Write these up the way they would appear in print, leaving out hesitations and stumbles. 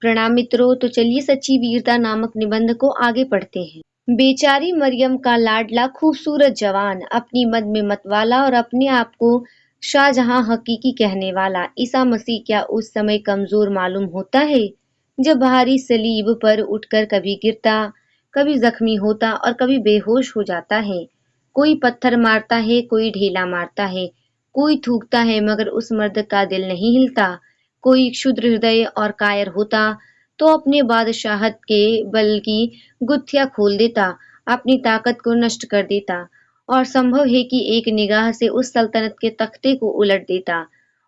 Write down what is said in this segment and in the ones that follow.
प्रणाम मित्रों। तो चलिए सच्ची वीरता नामक निबंध को आगे पढ़ते हैं। बेचारी मरियम का लाडला खूबसूरत जवान, अपनी मद में मतवाला और अपने आप को शाहजहां हकीकी कहने वाला ईसा मसीह क्या उस समय कमजोर मालूम होता है जब भारी सलीब पर उठकर कभी गिरता, कभी जख्मी होता और कभी बेहोश हो जाता है। कोई पत्थर मारता है, कोई ढेला मारता है, कोई थूकता है, मगर उस मर्द का दिल नहीं हिलता। कोई क्षुद्र हृदय और कायर होता तो अपने बादशाहत के बल की गुत्थियां खोल देता, अपनी ताकत को नष्ट कर देता और संभव है कि एक निगाह से उस सल्तनत के तख्ते को उलट देता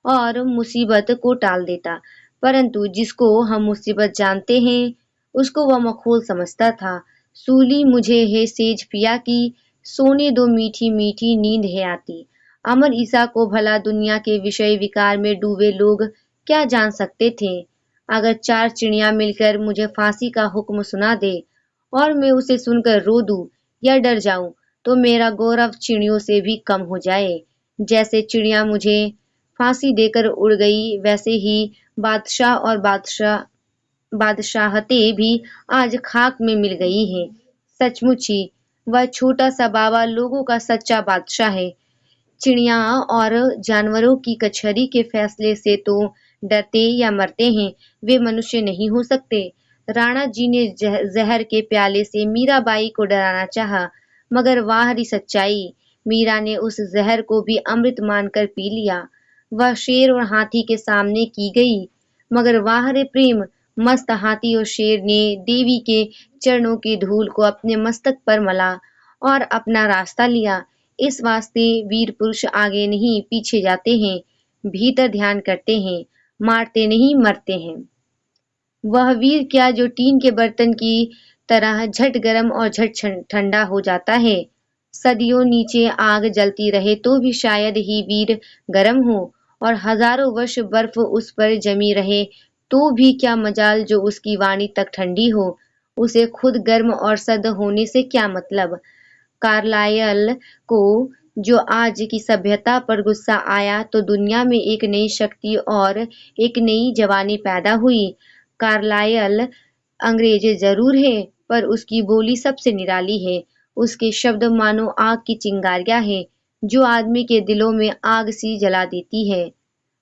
और मुसीबत को टाल देता। परंतु जिसको हम मुसीबत जानते हैं उसको वह मखौल समझता था। सूली मुझे है सेज पिया की, सोने दो मीठी मीठी नींद है आती। अमर ईसा को भला दुनिया के विषय विकार में डूबे लोग क्या जान सकते थे। अगर 4 चिड़िया मिलकर मुझे फांसी का हुक्म सुना दे और मैं उसे सुनकर रो दूं या डर जाऊं तो मेरा गौरव चिड़ियों से भी कम हो जाए। जैसे चिड़िया मुझे फांसी देकर उड़ गई वैसे ही बादशाह और बादशाहतें भी आज खाक में मिल गई हैं। सचमुच ही वह छोटा सा बाबा लोगों का सच्चा बादशाह है। चिड़िया और जानवरों की कचहरी के फैसले से तो डरते या मरते हैं, वे मनुष्य नहीं हो सकते। राणा जी ने जहर के प्याले से मीराबाई को डराना चाहा, मगर वाह री सच्चाई, मीरा ने उस जहर को भी अमृत मानकर पी लिया। वह शेर और हाथी के सामने की गई, मगर वाह रे प्रेम, मस्त हाथी और शेर ने देवी के चरणों की धूल को अपने मस्तक पर मला और अपना रास्ता लिया। इस वास्ते वीर पुरुष आगे नहीं पीछे जाते हैं, भीतर ध्यान करते हैं, मारते नहीं मरते हैं। वह वीर क्या जो टीन के बर्तन की तरह झट गरम और झट ठंडा हो जाता है। सदियों नीचे आग जलती रहे तो भी शायद ही वीर गरम हो, और हजारों वर्ष बर्फ उस पर जमी रहे तो भी क्या मजाल जो उसकी वाणी तक ठंडी हो। उसे खुद गर्म और सर्द होने से क्या मतलब। कार्लायल को जो आज की सभ्यता पर गुस्सा आया तो दुनिया में एक नई शक्ति और एक नई जवानी पैदा हुई। कार्लायल अंग्रेज जरूर है, पर उसकी बोली सबसे निराली है। उसके शब्द मानो आग की चिंगारियां है जो आदमी के दिलों में आग सी जला देती है।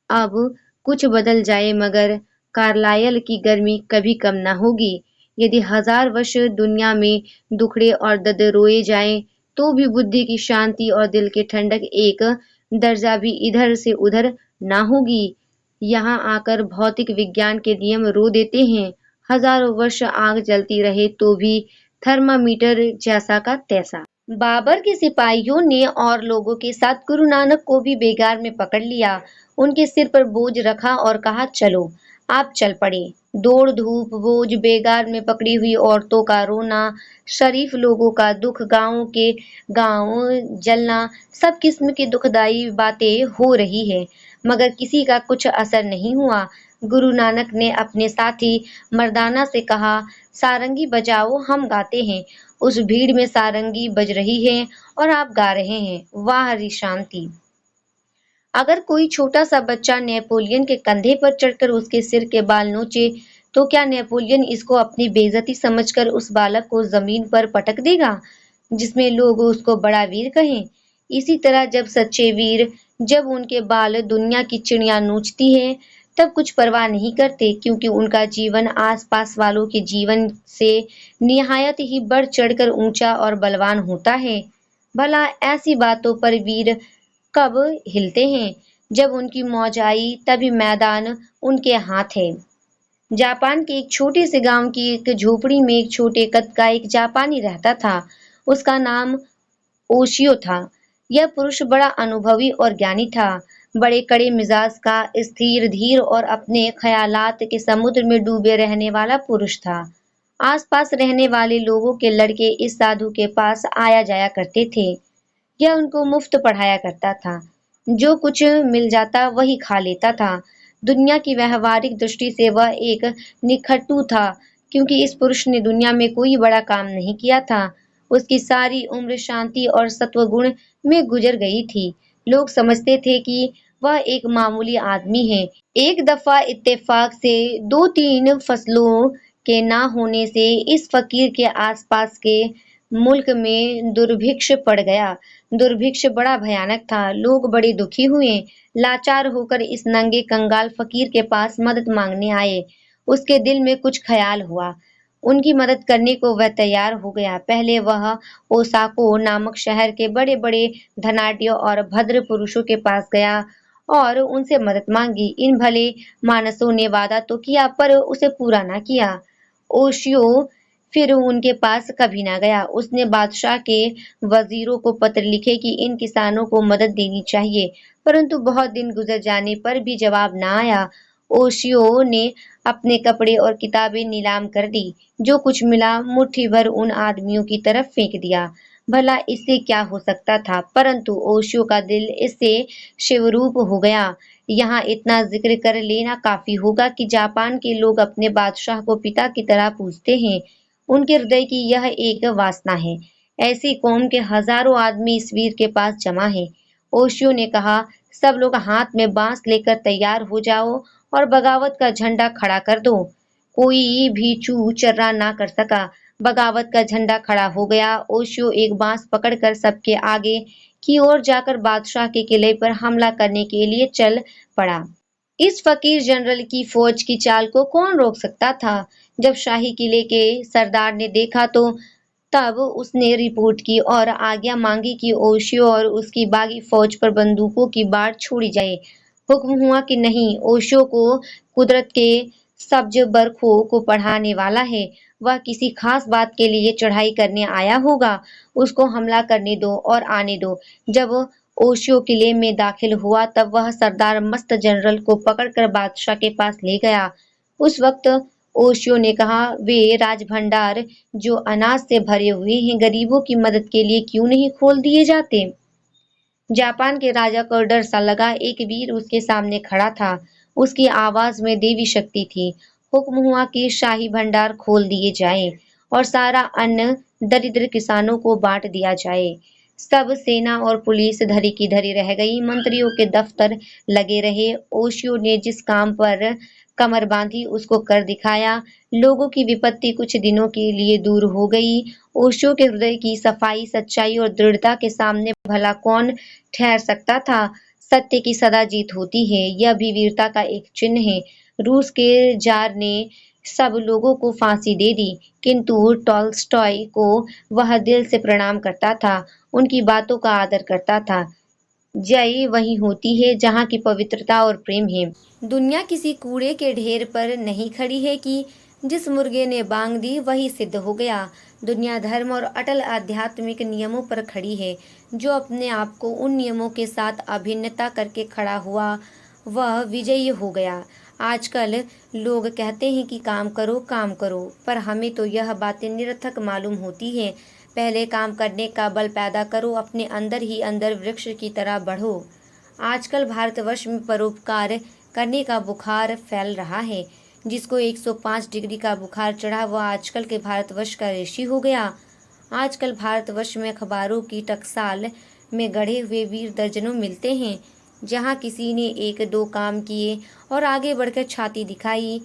अब कुछ बदल जाए मगर कार्लायल की गर्मी कभी कम न होगी। यदि 1000 वर्ष दुनिया में दुखड़े और दर्द रोए जाएं तो भी बुद्धि की शांति और दिल की ठंडक एक दर्जा भी इधर से उधर ना होगी। यहाँ आकर भौतिक विज्ञान के नियम रो देते हैं। हजारों वर्ष आग जलती रहे तो भी थर्मामीटर जैसा का तैसा। बाबर के सिपाहियों ने और लोगों के साथ गुरु नानक को भी बेगार में पकड़ लिया। उनके सिर पर बोझ रखा और कहा, चलो। आप चल पड़े। दौड़ धूप, बोझ, बेगार में पकड़ी हुई औरतों का रोना, शरीफ लोगों का दुख, गांव जलना, सब किस्म की दुखदाई बातें हो रही है, मगर किसी का कुछ असर नहीं हुआ। गुरु नानक ने अपने साथी मर्दाना से कहा, सारंगी बजाओ, हम गाते हैं। उस भीड़ में सारंगी बज रही है और आप गा रहे हैं। वाह री शांति। अगर कोई छोटा सा बच्चा नेपोलियन के कंधे पर चढ़कर उसके सिर के बाल नोचे तो क्या नेपोलियन इसको अपनी बेइज्जती समझकर उस बालक को जमीन पर पटक देगा जिसमें लोग उसको बड़ा वीर कहें। इसी तरह जब उनके बाल दुनिया की चिड़िया नोचती है तब कुछ परवाह नहीं करते, क्योंकि उनका जीवन आसपास वालों के जीवन से निहायत ही बढ़ चढ़कर ऊंचा और बलवान होता है। भला ऐसी बातों पर वीर कब हिलते हैं। जब उनकी मौज आई तभी मैदान उनके हाथ है। जापान के एक छोटे से गांव की एक झोपड़ी में एक छोटे कद का एक जापानी रहता था। उसका नाम ओशियो था। यह पुरुष बड़ा अनुभवी और ज्ञानी था। बड़े कड़े मिजाज का, स्थिर धीर और अपने ख्यालात के समुद्र में डूबे रहने वाला पुरुष था। आसपास रहने वाले लोगों के लड़के इस साधु के पास आया जाया करते थे। यह उनको मुफ्त पढ़ाया करता था। जो कुछ मिल जाता वही खा लेता था। दुनिया की व्यवहारिक दृष्टि से वह एक निखट्टू था, क्योंकि इस पुरुष ने दुनिया में कोई बड़ा काम नहीं किया था। उसकी सारी उम्र शांति और सत्वगुण में गुजर गई थी। लोग समझते थे कि वह एक मामूली आदमी है। एक दफा इत्तेफाक से 2-3 फसलों के ना होने से इस फकीर के आसपास के मुल्क में दुर्भिक्ष पड़ गया। दुर्भिक्ष बड़ा भयानक था। लोग बड़े दुखी हुए। लाचार होकर इस नंगे कंगाल फकीर के पास मदद मांगने आए। उसके दिल में कुछ ख्याल हुआ। उनकी मदद करने को वह तैयार हो गया। पहले वह ओसाको नामक शहर के बड़े-बड़े धनाढ्य और भद्र पुरुषों के पास गया और उनसे मदद मांगी। इन भले मानसों ने वादा तो किया पर उसे पूरा न किया। ओशियो फिर उनके पास कभी न गया। उसने बादशाह के वजीरों को पत्र लिखे कि इन किसानों को मदद देनी चाहिए, परंतु बहुत दिन गुजर जाने पर भी जवाब न आया। ओशियो ने अपने कपड़े और किताबें नीलाम कर दी। जो कुछ मिला मुट्ठी भर उन आदमियों की तरफ फेंक दिया। भला इससे क्या हो सकता था, परंतु ओशियो का दिल इससे शिवरूप हो गया। यहाँ इतना जिक्र कर लेना काफी होगा कि जापान के लोग अपने बादशाह को पिता की तरह पूजते हैं। उनके हृदय की यह एक वासना है। ऐसी कौम के हजारों आदमी इस वीर के पास जमा हैं। ओशियो ने कहा, सब लोग हाथ में बांस लेकर तैयार हो जाओ और बगावत का झंडा खड़ा कर दो। कोई भी चू चर्रा ना कर सका। बगावत का झंडा खड़ा हो गया। ओशियो एक बांस पकड़कर सबके आगे की ओर जाकर बादशाह के किले पर हमला करने के लिए चल पड़ा। इस फकीर जनरल की फौज की चाल को कौन रोक सकता था? जब शाही किले के सरदार ने देखा तो तब उसने रिपोर्ट की और आज्ञा मांगी कि ओशियो और उसकी बागी फौज पर बंदूकों की बाढ़ छोड़ी जाए। हुक्म हुआ कि नहीं, ओशियो को कुदरत के सब्ज बरखों को पढ़ाने वाला है। वह किसी खास बात के लिए चढ़ाई करने आया होगा। उसको हमला करने दो और आने दो। जब ओशियो किले में दाखिल हुआ तब वह सरदार मस्त जनरल को पकड़कर बादशाह के पास ले गया। उस वक्त ओशियो ने कहा, वे राजभंडार जो अनाज से भरे हुए हैं, गरीबों की मदद के लिए क्यों नहीं खोल दिए जाते? जापान के राजा को डर सा लगा। एक वीर उसके सामने खड़ा था। उसकी आवाज में देवी शक्ति थी। हुक्म हुआ कि शाही भंडार खोल दिए जाएं और सारा अन्न दरिद्र किसानों को बांट दिया जाए। सब सेना और पुलिस धरी की धरी रह गई। मंत्रियों के दफ्तर लगे रहे। ओशियो ने जिस काम पर कमर बांधी उसको कर दिखाया। लोगों की विपत्ति कुछ दिनों के लिए दूर हो गई। ओशो के हृदय की सफाई, सच्चाई और दृढ़ता के सामने भला कौन ठहर सकता था? सत्य की सदा जीत होती है। यह भी वीरता का एक चिन्ह है। रूस के जार ने सब लोगों को फांसी दे दी, किंतु टॉल्स्टॉय को वह दिल से प्रणाम करता था, उनकी बातों का आदर करता था। जय वहीं होती है जहाँ की पवित्रता और प्रेम है। दुनिया किसी कूड़े के ढेर पर नहीं खड़ी है कि जिस मुर्गे ने बांग दी वही सिद्ध हो गया। दुनिया धर्म और अटल आध्यात्मिक नियमों पर खड़ी है। जो अपने आप को उन नियमों के साथ अभिन्नता करके खड़ा हुआ वह विजयी हो गया। आजकल लोग कहते हैं कि काम करो, पर हमें तो यह बातें निरर्थक मालूम होती हैं। पहले काम करने का बल पैदा करो, अपने अंदर ही अंदर वृक्ष की तरह बढ़ो। आजकल भारतवर्ष में परोपकार करने का बुखार फैल रहा है। जिसको 105 डिग्री का बुखार चढ़ा वह आजकल के भारतवर्ष का ऋषि हो गया। आजकल भारतवर्ष में अखबारों की टकसाल में गढ़े हुए वीर दर्जनों मिलते हैं। जहाँ किसी ने 1-2 काम किए और आगे बढ़कर छाती दिखाई,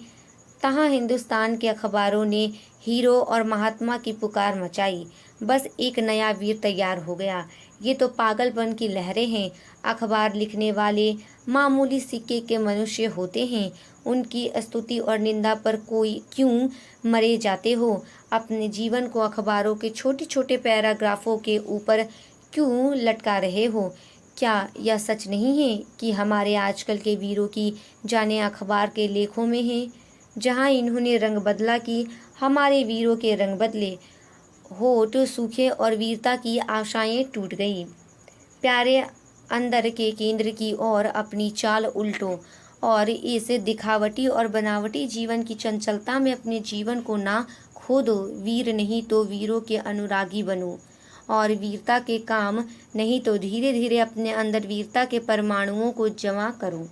तहाँ हिंदुस्तान के अखबारों ने हीरो और महात्मा की पुकार मचाई। बस एक नया वीर तैयार हो गया। ये तो पागलपन की लहरें हैं। अखबार लिखने वाले मामूली सिक्के के मनुष्य होते हैं। उनकी स्तुति और निंदा पर कोई क्यों मरे जाते हो? अपने जीवन को अखबारों के छोटे-छोटे पैराग्राफों के ऊपर क्यों लटका रहे हो? क्या यह सच नहीं है कि हमारे आजकल के वीरों की जानें अखबार के लेखों में है? जहाँ इन्होंने रंग बदला कि हमारे वीरों के रंग बदले, होठ सूखे और वीरता की आशाएं टूट गई। प्यारे, अंदर के केंद्र की ओर अपनी चाल उल्टो और इस दिखावटी और बनावटी जीवन की चंचलता में अपने जीवन को ना खो दो। वीर नहीं तो वीरों के अनुरागी बनो और वीरता के काम नहीं तो धीरे धीरे अपने अंदर वीरता के परमाणुओं को जमा करो।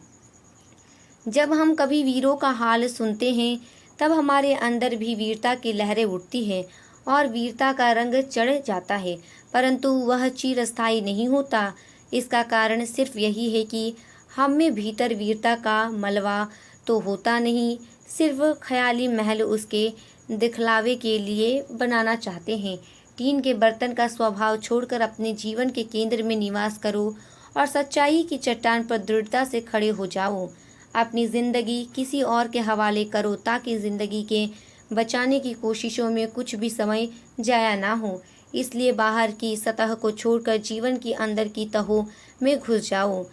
जब हम कभी वीरों का हाल सुनते हैं तब हमारे अंदर भी वीरता की लहरें उठती है और वीरता का रंग चढ़ जाता है, परंतु वह चिरस्थायी नहीं होता। इसका कारण सिर्फ यही है कि हम में भीतर वीरता का मलबा तो होता नहीं, सिर्फ ख्याली महल उसके दिखलावे के लिए बनाना चाहते हैं। टीन के बर्तन का स्वभाव छोड़कर अपने जीवन के केंद्र में निवास करो और सच्चाई की चट्टान पर दृढ़ता से खड़े हो जाओ। अपनी जिंदगी किसी और के हवाले करो ताकि जिंदगी के बचाने की कोशिशों में कुछ भी समय जाया ना हो। इसलिए बाहर की सतह को छोड़कर जीवन की अंदर की तहों में घुस जाओ,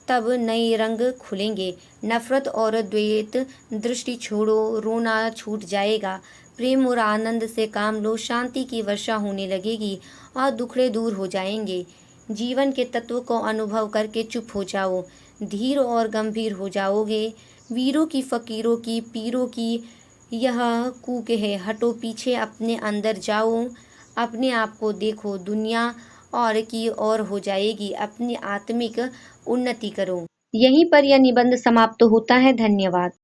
तब नए रंग खुलेंगे। नफरत और द्वेष दृष्टि छोड़ो, रोना छूट जाएगा। प्रेम और आनंद से काम लो, शांति की वर्षा होने लगेगी और दुखड़े दूर हो जाएंगे। जीवन के तत्व को अनुभव करके चुप हो जाओ, धीर और गंभीर हो जाओगे। वीरों की, फकीरों की, पीरों की यह कूक है, हटो पीछे, अपने अंदर जाओ, अपने आप को देखो, दुनिया और की ओर हो जाएगी। अपनी आत्मिक उन्नति करो। यहीं पर यह निबंध समाप्त होता है। धन्यवाद।